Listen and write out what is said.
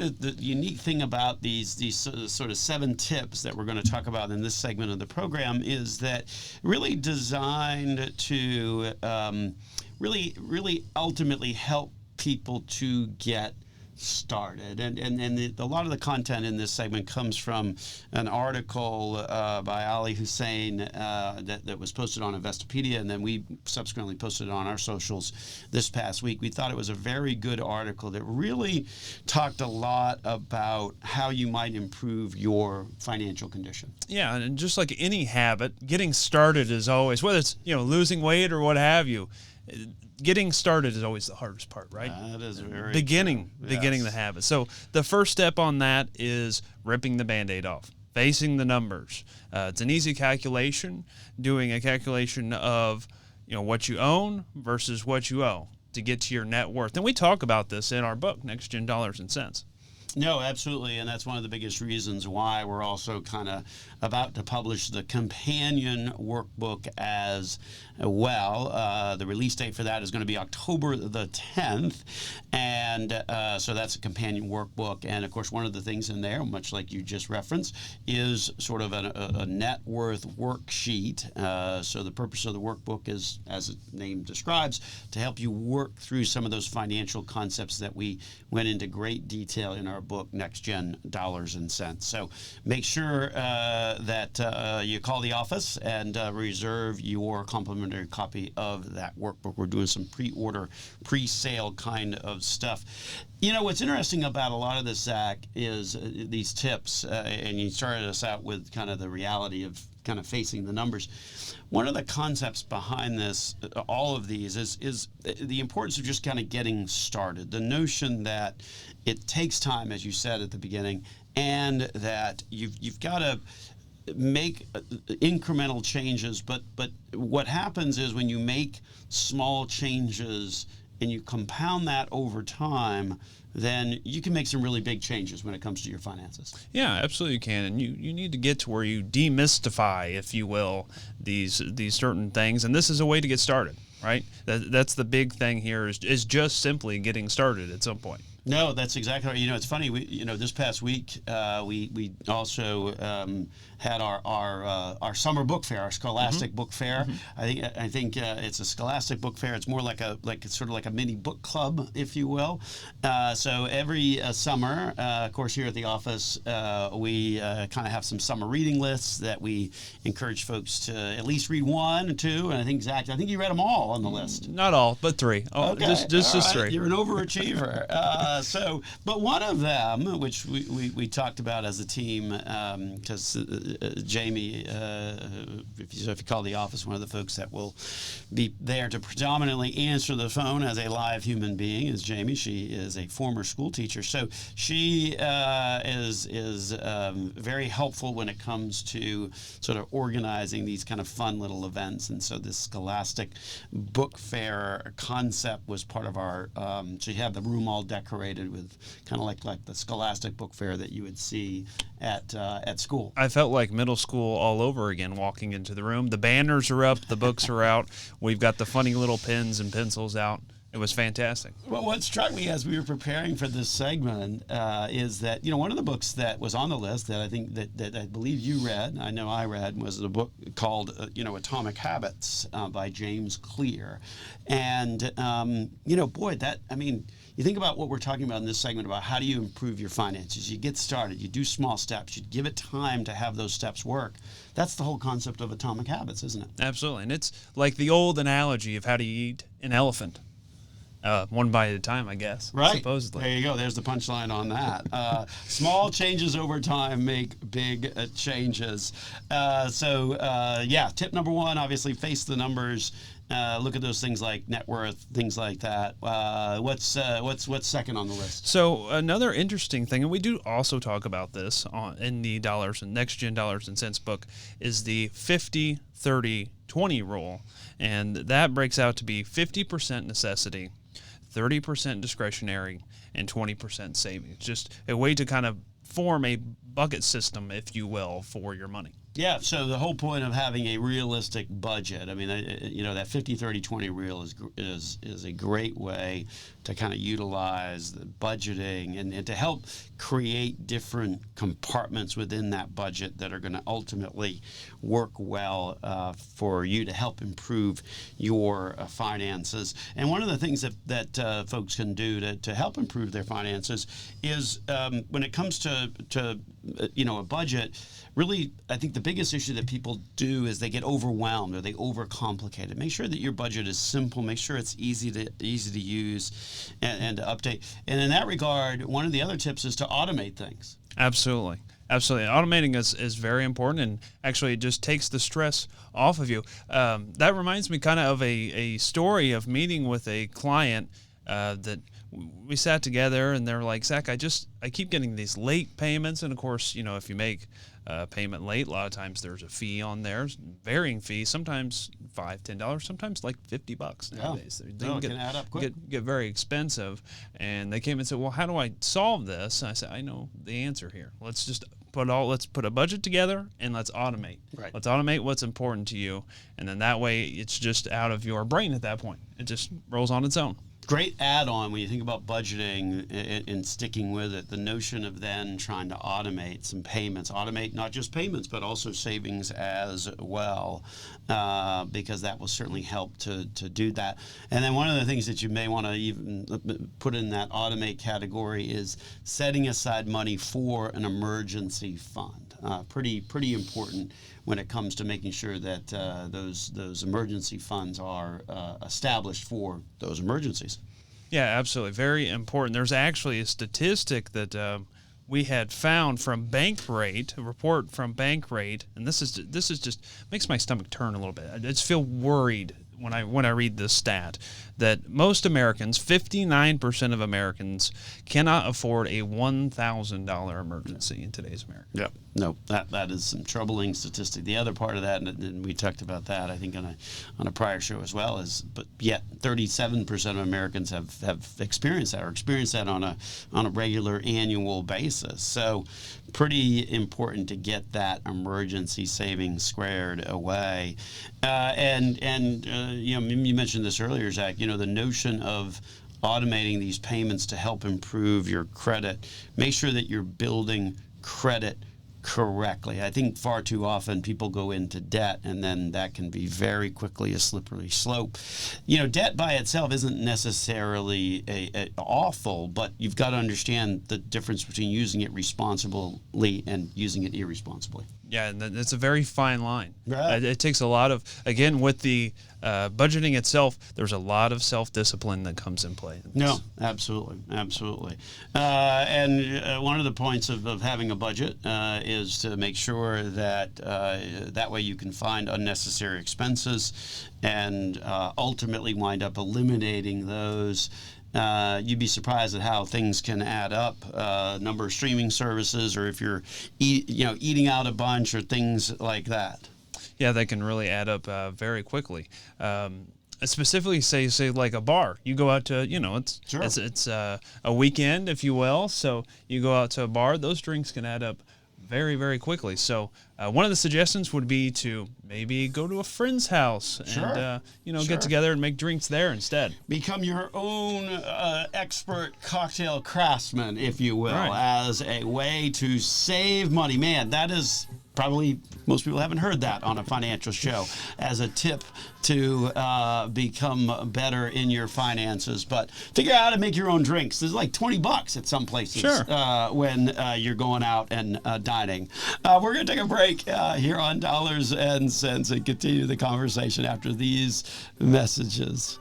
the unique thing about these sort of 7 tips that we're going to talk about in this segment of the program is that really designed to really ultimately help people to get started. And a lot of the content in this segment comes from an article by Ali Hussein that was posted on Investopedia, and then we subsequently posted it on our socials this past week. We thought it was a very good article that really talked a lot about how you might improve your financial condition. Yeah, and just like any habit, getting started is always, whether it's losing weight or what have you, getting started is always the hardest part, right? That is very beginning true. the habit. So the first step on that is ripping the Band-Aid off, facing the numbers. It's an easy calculation, doing a calculation of what you own versus what you owe to get to your net worth. And we talk about this in our book, Next Gen Dollars and Cents. No, absolutely, and that's one of the biggest reasons why we're also kind of about to publish the companion workbook as well. The release date for that is going to be October the 10th, and so that's a companion workbook. And of course, one of the things in there, much like you just referenced, is sort of a net worth worksheet. So the purpose of the workbook is, as the name describes, to help you work through some of those financial concepts that we went into great detail in our book, Next Gen Dollars and Cents. So make sure that you call the office and reserve your complimentary copy of that workbook. We're doing some pre-order, pre-sale kind of stuff. What's interesting about a lot of this, Zach, is these tips, and you started us out with kind of the reality of kind of facing the numbers. One of the concepts behind this, all of these, is the importance of just kind of getting started. The notion that it takes time, as you said at the beginning, and that you've got to make incremental changes. But what happens is when you make small changes and you compound that over time, then you can make some really big changes when it comes to your finances. Yeah, absolutely you can. And you need to get to where you demystify, if you will, these certain things. And this is a way to get started, right? That's the big thing here is just simply getting started at some point. No, that's exactly right. It's funny. We, this past week, we also had our summer book fair, our Scholastic book fair. I think it's a Scholastic book fair. It's more like sort of like a mini book club, if you will. So every summer, of course, here at the office, we kind of have some summer reading lists that we encourage folks to at least read 1 or 2. And I think Zach, you read them all on the list. Not all, but 3. Oh, okay. just 3. You're an overachiever. But one of them, which we talked about as a team, because Jamie, if you call the office, one of the folks that will be there to predominantly answer the phone as a live human being is Jamie. She is a former school teacher, so she is very helpful when it comes to sort of organizing these kind of fun little events. And so this Scholastic book fair concept was part of our. So you have the room all decorated with kind of like the Scholastic book fair that you would see at school. I felt like middle school all over again walking into the room. The banners are up, the books are out. We've got the funny little pens and pencils out. It was fantastic. Well, what struck me as we were preparing for this segment is that, one of the books that was on the list that I think that I believe you read, I know I read, was the book called, Atomic Habits by James Clear. And, you think about what we're talking about in this segment about how do you improve your finances. You get started. You do small steps. You give it time to have those steps work. That's the whole concept of Atomic Habits, isn't it? Absolutely. And it's like the old analogy of how to eat an elephant. One bite at a time, I guess. Right. Supposedly. There you go. There's the punchline on that. Small changes over time make big changes. Tip number 1, obviously, face the numbers. Look at those things like net worth, things like that. What's second on the list? So another interesting thing, and we do also talk about this in the Next Gen Dollars and Cents book, is the 50-30-20 rule, and that breaks out to be 50% necessity, 30% discretionary, and 20% savings. Just a way to kind of form a bucket system, if you will, for your money. Yeah, so the whole point of having a realistic budget, I mean, that 50-30-20 rule is a great way to kind of utilize the budgeting and to help create different compartments within that budget that are going to ultimately work well for you to help improve your finances. And one of the things that folks can do to help improve their finances is when it comes to a budget, really, I think the biggest issue that people do is they get overwhelmed or they overcomplicate it. Make sure that your budget is simple. Make sure it's easy to use and to update. And in that regard, one of the other tips is to automate things. Absolutely. Absolutely. Automating is very important, and actually it just takes the stress off of you. That reminds me kind of a story of meeting with a client that we sat together, and they're like, Zach, I keep getting these late payments. And of course, if you make payment late, a lot of times there's a fee on there, varying fees, sometimes $5-10, sometimes like $50 nowadays. They can add up quick. Get very expensive. And they came and said, well, how do I solve this? And I said, I know the answer here. Let's put a budget together and let's automate. Right. Let's automate what's important to you. And then that way it's just out of your brain at that point. It just rolls on its own. Great add-on when you think about budgeting and sticking with it, the notion of then trying to automate some payments, automate not just payments but also savings as well, because that will certainly help to do that. And then one of the things that you may want to even put in that automate category is setting aside money for an emergency fund. Pretty important when it comes to making sure that those emergency funds are established for those emergencies. Yeah, absolutely. Very important. There's actually a statistic that we had found from Bankrate, a report from Bankrate, and this is just makes my stomach turn a little bit. I just feel worried when I read this stat that most Americans, 59% of Americans, cannot afford a $1,000 emergency in today's America. Yeah, no, that is some troubling statistic. The other part of that, and we talked about that, I think on a prior show as well, is but yet 37% of Americans have experienced that or experienced that on a regular annual basis. So pretty important to get that emergency savings squared away. You mentioned this earlier, Zach. The notion of automating these payments to help improve your credit. Make sure that you're building credit correctly. I think far too often people go into debt, and then that can be very quickly a slippery slope. Debt by itself isn't necessarily awful, but you've got to understand the difference between using it responsibly and using it irresponsibly. Yeah, and it's a very fine line. Right. It takes a lot of, again, with the budgeting itself, there's a lot of self-discipline that comes in play. No, absolutely. And one of the points of having a budget is to make sure that that way you can find unnecessary expenses and ultimately wind up eliminating those. You'd be surprised at how things can add up. Number of streaming services, or if you're eating out a bunch, or things like that. Yeah, they can really add up very quickly. Specifically, say like a bar. You go out to it's a weekend, if you will. So you go out to a bar. Those drinks can add up very, very quickly. So one of the suggestions would be to maybe go to a friend's house and get together and make drinks there instead. Become your own expert cocktail craftsman, if you will, as a way to save money. Man, that is probably most people haven't heard that on a financial show as a tip to become better in your finances. But figure out how to make your own drinks. There's like $20 at some places when you're going out and dining. We're going to take a break here on Dollars and Cents and continue the conversation after these messages.